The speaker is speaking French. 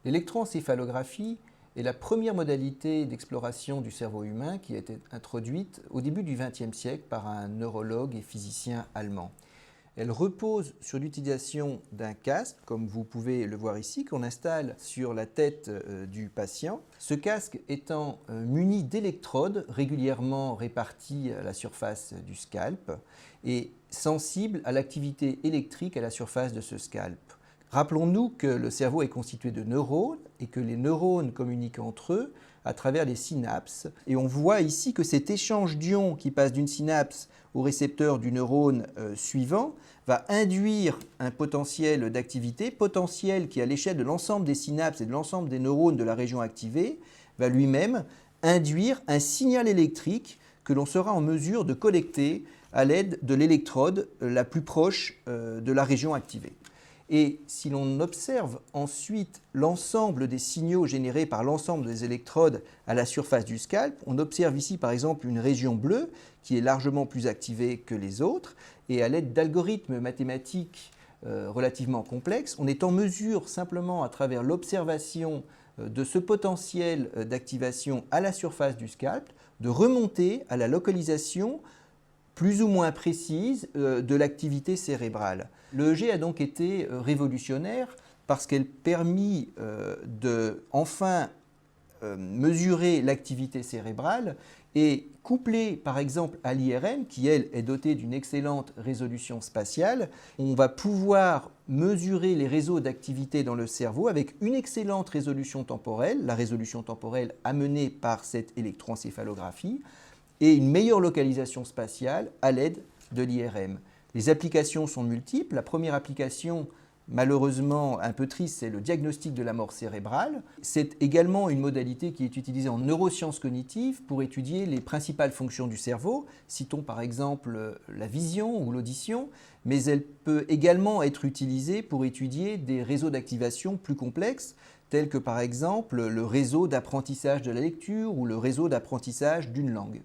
L'électroencéphalographie est la première modalité d'exploration du cerveau humain qui a été introduite au début du XXe siècle par un neurologue et physicien allemand. Elle repose sur l'utilisation d'un casque, comme vous pouvez le voir ici, qu'on installe sur la tête du patient. Ce casque étant muni d'électrodes régulièrement réparties à la surface du scalp et sensible à l'activité électrique à la surface de ce scalp. Rappelons-nous que le cerveau est constitué de neurones et que les neurones communiquent entre eux à travers les synapses. Et on voit ici que cet échange d'ions qui passe d'une synapse au récepteur du neurone suivant va induire un potentiel d'activité, potentiel qui à l'échelle de l'ensemble des synapses et de l'ensemble des neurones de la région activée va lui-même induire un signal électrique que l'on sera en mesure de collecter à l'aide de l'électrode la plus proche de la région activée. Et si l'on observe ensuite l'ensemble des signaux générés par l'ensemble des électrodes à la surface du scalp, on observe ici par exemple une région bleue qui est largement plus activée que les autres. Et à l'aide d'algorithmes mathématiques relativement complexes, on est en mesure simplement à travers l'observation de ce potentiel d'activation à la surface du scalp de remonter à la localisation plus ou moins précise de l'activité cérébrale. L'EEG a donc été révolutionnaire parce qu'elle permit de enfin mesurer l'activité cérébrale et couplée par exemple à l'IRM, qui elle est dotée d'une excellente résolution spatiale, on va pouvoir mesurer les réseaux d'activité dans le cerveau avec une excellente résolution temporelle, la résolution temporelle amenée par cette électroencéphalographie, et une meilleure localisation spatiale à l'aide de l'IRM. Les applications sont multiples. La première application, malheureusement un peu triste, c'est le diagnostic de la mort cérébrale. C'est également une modalité qui est utilisée en neurosciences cognitives pour étudier les principales fonctions du cerveau. Citons par exemple la vision ou l'audition, mais elle peut également être utilisée pour étudier des réseaux d'activation plus complexes, tels que par exemple le réseau d'apprentissage de la lecture ou le réseau d'apprentissage d'une langue.